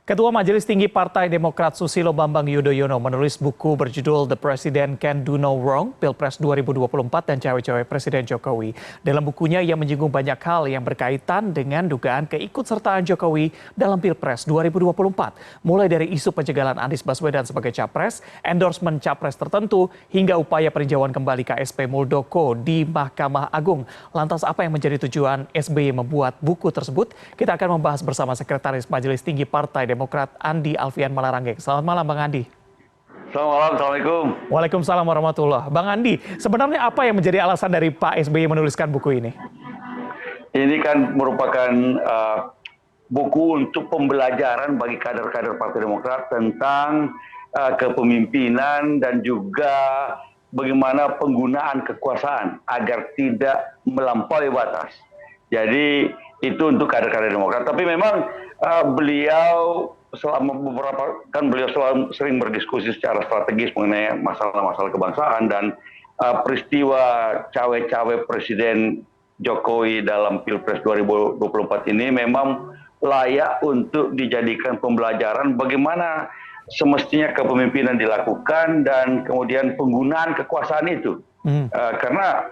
Ketua Majelis Tinggi Partai Demokrat Susilo Bambang Yudhoyono menulis buku berjudul The President Can Do No Wrong, Pilpres 2024 dan Cawe-Cawe Presiden Jokowi. Dalam bukunya ia menyinggung banyak hal yang berkaitan dengan dugaan keikutsertaan Jokowi dalam Pilpres 2024. Mulai dari isu pencegahan Anies Baswedan sebagai capres, endorsement capres tertentu, hingga upaya peninjauan kembali KSP Muldoko di Mahkamah Agung. Lantas apa yang menjadi tujuan SBY membuat buku tersebut? Kita akan membahas bersama Sekretaris Majelis Tinggi Partai Demokrat Andi Alfian Malarangeng. Selamat malam Bang Andi. Selamat malam, Assalamualaikum. Waalaikumsalam warahmatullah. Bang Andi, sebenarnya apa yang menjadi alasan dari Pak SBY menuliskan buku ini? Ini kan merupakan buku untuk pembelajaran bagi kader-kader Partai Demokrat tentang kepemimpinan dan juga bagaimana penggunaan kekuasaan agar tidak melampaui batas. Jadi itu untuk kader-kader Demokrat. Tapi memang beliau selama beberapa kan beliau selalu sering berdiskusi secara strategis mengenai masalah-masalah kebangsaan dan peristiwa cawe-cawe Presiden Jokowi dalam Pilpres 2024 ini memang layak untuk dijadikan pembelajaran bagaimana semestinya kepemimpinan dilakukan dan kemudian penggunaan kekuasaan itu. Karena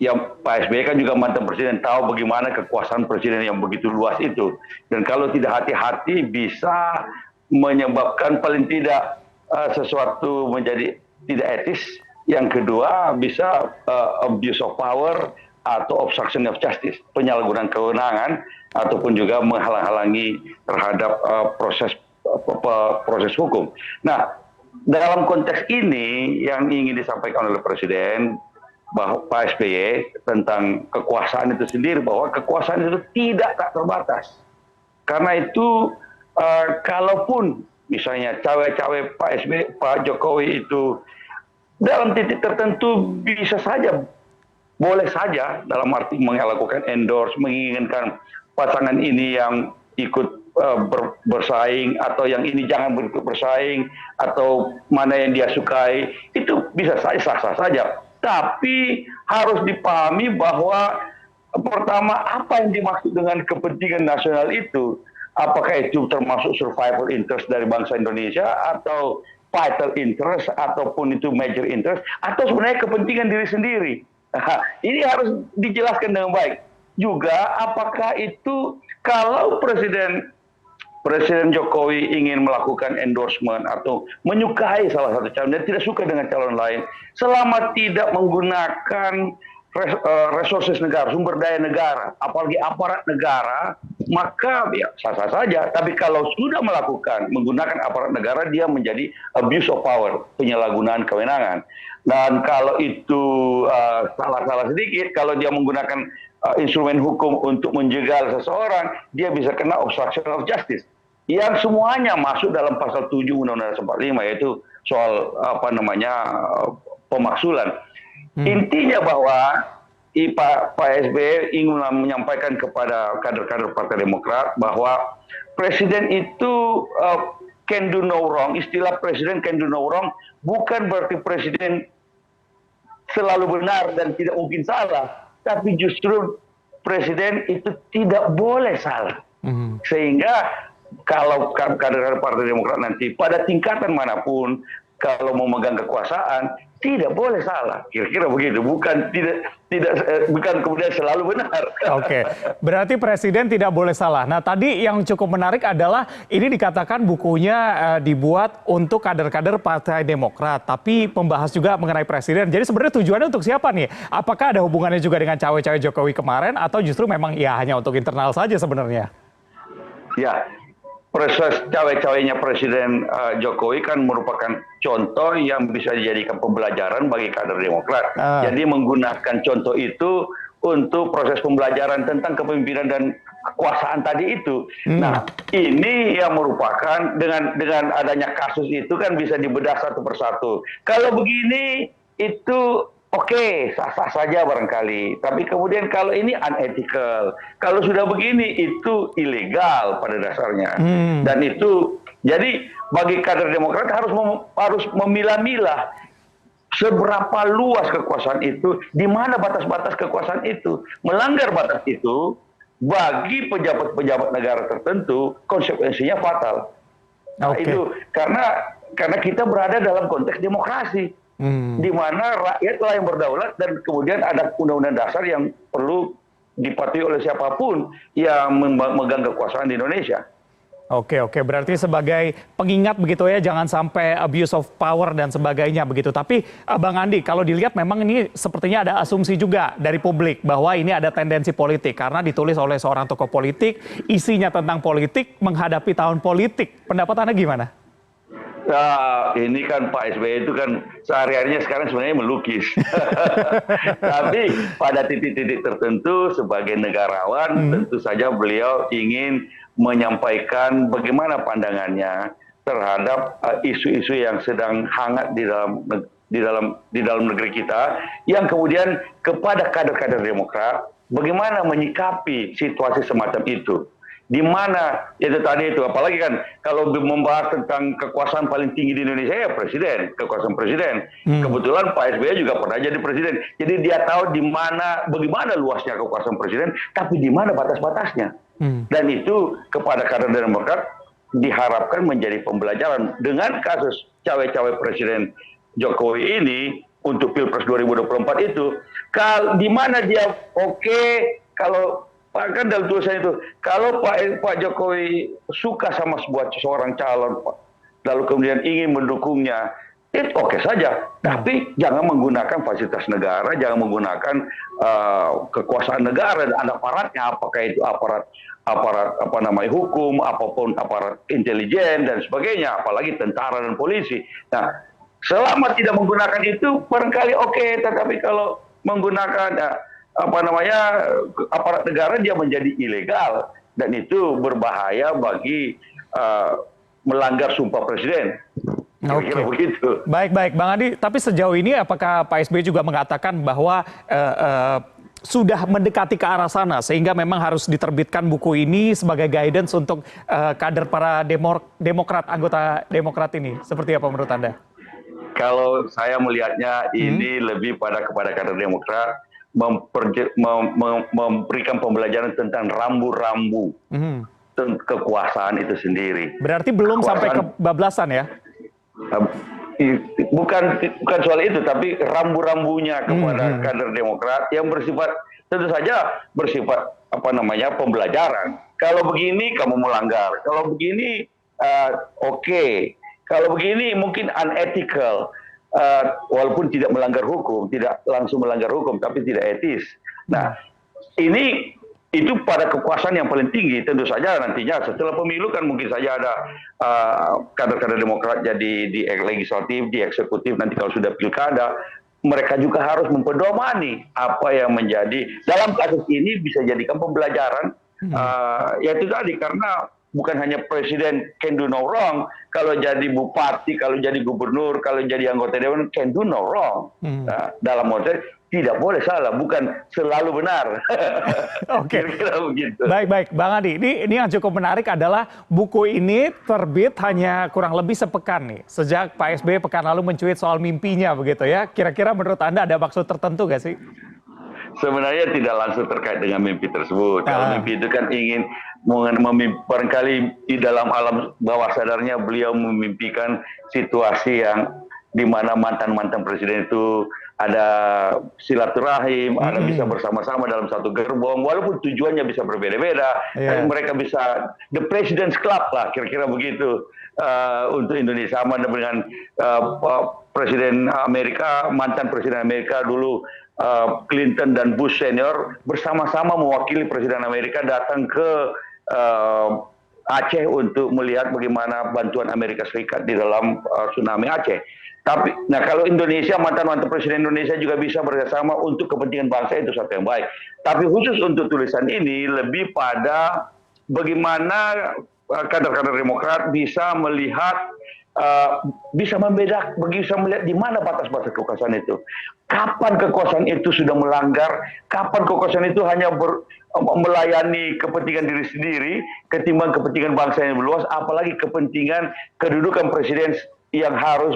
ya Pak SBY kan juga mantan presiden, tahu bagaimana kekuasaan presiden yang begitu luas itu. Dan kalau tidak hati-hati bisa menyebabkan paling tidak sesuatu menjadi tidak etis. Yang kedua bisa abuse of power atau obstruction of justice, penyalahgunaan kewenangan ataupun juga menghalang-halangi terhadap proses hukum. Nah, dalam konteks ini yang ingin disampaikan oleh Presiden bahwa Pak SBY tentang kekuasaan itu sendiri, bahwa kekuasaan itu tidak tak terbatas. Karena itu kalaupun misalnya cawe-cawe Pak SBY, Pak Jokowi itu dalam titik tertentu bisa saja, boleh saja dalam arti melakukan endorse, menginginkan pasangan ini yang ikut bersaing atau yang ini jangan bersaing atau mana yang dia sukai, itu bisa saja sah-sah saja. Tapi harus dipahami bahwa pertama apa yang dimaksud dengan kepentingan nasional itu, apakah itu termasuk survival interest dari bangsa Indonesia atau vital interest ataupun itu major interest atau sebenarnya kepentingan diri sendiri. Nah, ini harus dijelaskan dengan baik. Juga apakah itu kalau Presiden Jokowi ingin melakukan endorsement atau menyukai salah satu calon dan tidak suka dengan calon lain, selama tidak menggunakan resources negara, sumber daya negara, apalagi aparat negara, maka ya sah-sah saja. Tapi kalau sudah menggunakan aparat negara, dia menjadi abuse of power, penyalahgunaan kewenangan. Dan kalau itu salah-salah sedikit, kalau dia menggunakan instrumen hukum untuk menjegal seseorang, dia bisa kena obstruction of justice. Yang semuanya masuk dalam pasal 7 Undang-Undang 45, yaitu soal pemaksulan. Intinya bahwa Pak SBY ingin menyampaikan kepada kader-kader Partai Demokrat bahwa Presiden itu can do no wrong. Istilah Presiden can do no wrong bukan berarti Presiden selalu benar dan tidak mungkin salah. Tapi justru Presiden itu tidak boleh salah. Sehingga kalau kader-kader Partai Demokrat nanti pada tingkatan manapun kalau memegang kekuasaan tidak boleh salah, kira-kira begitu, bukan kemudian selalu benar. Oke, berarti Presiden tidak boleh salah. Nah, tadi yang cukup menarik adalah ini dikatakan bukunya dibuat untuk kader-kader Partai Demokrat, tapi membahas juga mengenai Presiden. Jadi sebenarnya tujuannya untuk siapa nih? Apakah ada hubungannya juga dengan cawe-cawe Jokowi kemarin atau justru memang ya hanya untuk internal saja sebenarnya? Ya. Proses cawe-cawenya Presiden Jokowi kan merupakan contoh yang bisa dijadikan pembelajaran bagi kader Demokrat. Jadi menggunakan contoh itu untuk proses pembelajaran tentang kepemimpinan dan kekuasaan tadi itu. Nah, ini yang merupakan dengan adanya kasus itu kan bisa dibedah satu persatu. Kalau begini itu oke, sah-sah saja barangkali. Tapi kemudian kalau ini unethical, kalau sudah begini itu ilegal pada dasarnya. Dan itu, jadi bagi kader Demokrat harus memilah-milah seberapa luas kekuasaan itu, di mana batas-batas kekuasaan itu. Melanggar batas itu, bagi pejabat-pejabat negara tertentu konsekuensinya fatal. Nah, Oke. itu karena kita berada dalam konteks demokrasi, di mana rakyatlah yang berdaulat dan kemudian ada undang-undang dasar yang perlu dipatuhi oleh siapapun yang memegang kekuasaan di Indonesia. Oke, oke. Berarti sebagai pengingat begitu ya, jangan sampai abuse of power dan sebagainya begitu. Tapi Bang Andi, kalau dilihat memang ini sepertinya ada asumsi juga dari publik bahwa ini ada tendensi politik karena ditulis oleh seorang tokoh politik, isinya tentang politik menghadapi tahun politik. Pendapat Anda gimana? Nah, ini kan Pak SBY itu kan sehari-harinya sekarang sebenarnya melukis. Tapi pada titik-titik tertentu sebagai negarawan tentu saja beliau ingin menyampaikan bagaimana pandangannya terhadap isu-isu yang sedang hangat di dalam negeri kita, yang kemudian kepada kader-kader Demokrat bagaimana menyikapi situasi semacam itu. Di mana itu tadi itu, apalagi kan kalau membahas tentang kekuasaan paling tinggi di Indonesia ya presiden, kekuasaan presiden. Kebetulan Pak SBY juga pernah jadi presiden, jadi dia tahu di mana bagaimana luasnya kekuasaan presiden, tapi di mana batas-batasnya. Dan itu kepada kader Demokrat diharapkan menjadi pembelajaran dengan kasus cawe-cawe Presiden Jokowi ini untuk Pilpres 2024 itu, di mana dia kalau kan dalam tulisan itu, kalau Pak Jokowi suka sama seorang calon, lalu kemudian ingin mendukungnya, itu oke saja. Tapi jangan menggunakan fasilitas negara, jangan menggunakan kekuasaan negara dan aparatnya, apakah itu aparat hukum, apapun aparat intelijen dan sebagainya, apalagi tentara dan polisi. Nah, selama tidak menggunakan itu, barangkali oke. Tetapi kalau menggunakan aparat negara, dia menjadi ilegal dan itu berbahaya bagi melanggar sumpah presiden. Kira-kira begitu. Baik, Bang Andi. Tapi sejauh ini apakah Pak SBY juga mengatakan bahwa sudah mendekati ke arah sana sehingga memang harus diterbitkan buku ini sebagai guidance untuk kader para Demokrat, anggota Demokrat ini? Seperti apa menurut Anda? Kalau saya melihatnya ini lebih kepada kader Demokrat memberikan pembelajaran tentang rambu-rambu kekuasaan itu sendiri. Berarti belum sampai kebablasan ya? Bukan soal itu, tapi rambu-rambunya kepada kader Demokrat yang tentu saja bersifat pembelajaran. Kalau begini kamu melanggar, kalau begini oke. Kalau begini mungkin unethical. Walaupun tidak melanggar hukum, tidak langsung melanggar hukum, tapi tidak etis. Nah, itu pada kekuasaan yang paling tinggi. Tentu saja nantinya setelah pemilu kan mungkin saja ada kader-kader Demokrat jadi di legislatif, di eksekutif, nanti kalau sudah pilkada, mereka juga harus mempedomani apa yang menjadi, dalam kasus ini bisa jadikan pembelajaran, ya itu tadi, karena bukan hanya presiden can do no wrong, kalau jadi bupati, kalau jadi gubernur, kalau jadi anggota dewan can do no wrong. Nah, dalam konteks tidak boleh salah, bukan selalu benar. Oke. Kira-kira begitu. Baik, Bang Andi. Ini yang cukup menarik adalah buku ini terbit hanya kurang lebih sepekan nih. Sejak Pak SBY pekan lalu mencuit soal mimpinya begitu ya. Kira-kira menurut Anda ada maksud tertentu nggak sih? Sebenarnya tidak langsung terkait dengan mimpi tersebut. Kalau mimpi itu kan ingin barangkali di dalam alam bawah sadarnya beliau memimpikan situasi yang di mana mantan-mantan presiden itu ada silaturahim, ada bisa bersama-sama dalam satu gerbong, walaupun tujuannya bisa berbeda-beda, tapi mereka bisa the President's Club lah, kira-kira begitu untuk Indonesia, sama dengan Presiden Amerika, mantan Presiden Amerika dulu Clinton dan Bush senior bersama-sama mewakili Presiden Amerika datang ke Aceh untuk melihat bagaimana bantuan Amerika Serikat di dalam tsunami Aceh. Tapi, nah kalau Indonesia, mantan-mantan Presiden Indonesia juga bisa bekerjasama untuk kepentingan bangsa, itu satu yang baik. Tapi khusus untuk tulisan ini lebih pada bagaimana kader-kader Demokrat bisa melihat, bisa melihat di mana batas-batas kekuasaan itu. Kapan kekuasaan itu sudah melanggar, kapan kekuasaan itu hanya melayani kepentingan diri sendiri, ketimbang kepentingan bangsa yang luas, apalagi kepentingan kedudukan presiden yang harus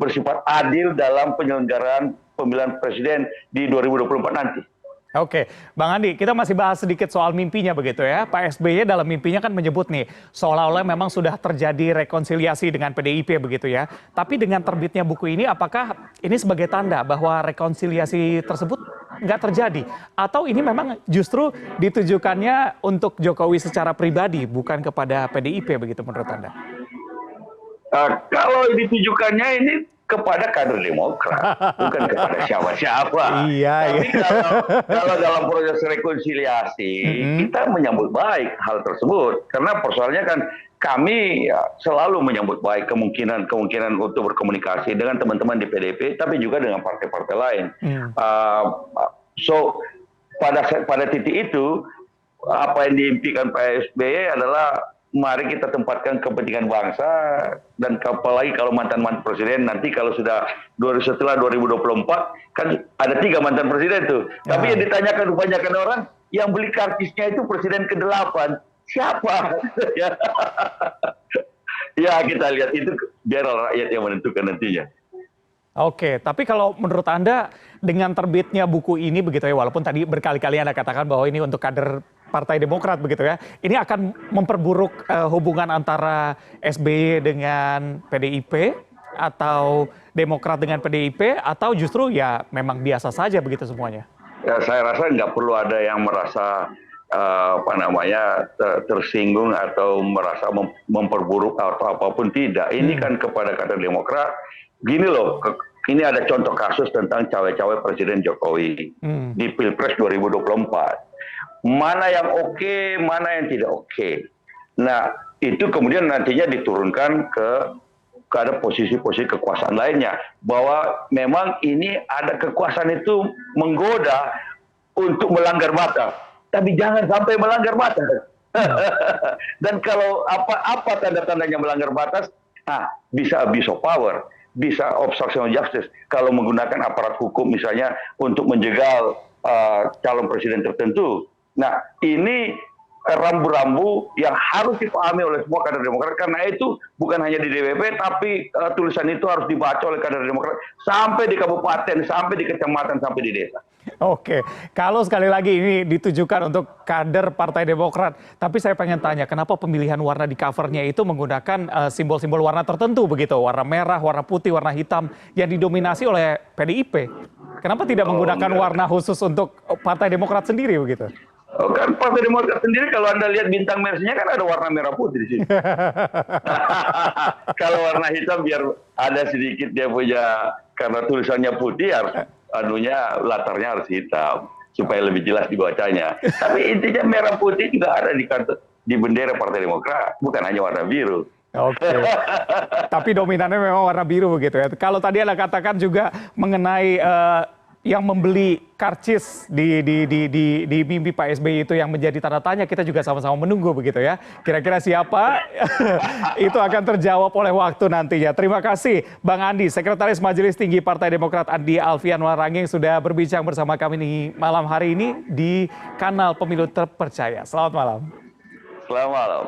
bersifat adil dalam penyelenggaraan pemilihan presiden di 2024 nanti. Oke, Bang Andi, kita masih bahas sedikit soal mimpinya begitu ya. Pak SBY dalam mimpinya kan menyebut nih, seolah-olah memang sudah terjadi rekonsiliasi dengan PDIP begitu ya. Tapi dengan terbitnya buku ini, apakah ini sebagai tanda bahwa rekonsiliasi tersebut nggak terjadi? Atau ini memang justru ditujukannya untuk Jokowi secara pribadi, bukan kepada PDIP begitu menurut Anda? Kalau ditujukannya ini kepada kader Demokrat, bukan kepada siapa-siapa. Iya, Tapi iya. kalau dalam proses rekonsiliasi, kita menyambut baik hal tersebut. Karena persoalannya kan kami ya, selalu menyambut baik kemungkinan untuk berkomunikasi dengan teman-teman di PDIP, tapi juga dengan partai-partai lain. So pada titik itu, apa yang diimpikan Pak SBY adalah mari kita tempatkan kepentingan bangsa, dan apalagi kalau mantan-mantan presiden nanti kalau sudah setelah 2024 kan ada 3 mantan presiden tuh. Tapi yang ditanyakan kebanyakan orang yang beli karcisnya itu presiden ke-8 siapa? Ya kita lihat itu biar rakyat yang menentukan nantinya. Oke, tapi kalau menurut Anda dengan terbitnya buku ini begitu ya, walaupun tadi berkali-kali Anda katakan bahwa ini untuk kader Partai Demokrat begitu ya, ini akan memperburuk hubungan antara SBY dengan PDIP atau Demokrat dengan PDIP, atau justru ya memang biasa saja begitu semuanya? Ya, saya rasa nggak perlu ada yang merasa tersinggung atau merasa memperburuk atau apapun, tidak. Ini kan kepada kader Demokrat. Gini loh, ini ada contoh kasus tentang cawe-cawe Presiden Jokowi di Pilpres 2024. Mana yang oke, mana yang tidak oke. Nah, itu kemudian nantinya diturunkan ke ada posisi-posisi kekuasaan lainnya. Bahwa memang ini ada kekuasaan itu menggoda untuk melanggar batas. Tapi jangan sampai melanggar batas. Dan kalau apa tanda-tandanya melanggar batas? Nah, bisa abuse of power, bisa obstruction of justice. Kalau menggunakan aparat hukum misalnya untuk menjegal calon presiden tertentu. Nah, ini rambu-rambu yang harus dipahami oleh semua kader Demokrat, karena itu bukan hanya di DPP, tapi tulisan itu harus dibaca oleh kader Demokrat sampai di kabupaten, sampai di kecamatan, sampai di desa. Oke, kalau sekali lagi ini ditujukan untuk kader Partai Demokrat, tapi saya pengen tanya, kenapa pemilihan warna di covernya itu menggunakan simbol-simbol warna tertentu begitu, warna merah, warna putih, warna hitam yang didominasi oleh PDIP? Kenapa tidak menggunakan warna khusus untuk Partai Demokrat sendiri begitu? Kan Partai Demokrat sendiri kalau Anda lihat bintang Mersinya kan ada warna merah putih di sini. Kalau warna hitam biar ada sedikit dia punya, karena tulisannya putih harus latarnya harus hitam supaya lebih jelas dibacanya. Tapi intinya merah putih juga ada di bendera Partai Demokrat, bukan hanya warna biru. Oke. Tapi dominannya memang warna biru begitu ya. Kalau tadi Anda katakan juga mengenai yang membeli karcis di mimpi Pak SBY itu yang menjadi tanda tanya, kita juga sama-sama menunggu begitu ya. Kira-kira siapa? Itu akan terjawab oleh waktu nantinya. Terima kasih Bang Andi, Sekretaris Majelis Tinggi Partai Demokrat Andi Alfian Warangeng sudah berbincang bersama kami di malam hari ini di kanal Pemilu Terpercaya. Selamat malam. Selamat malam.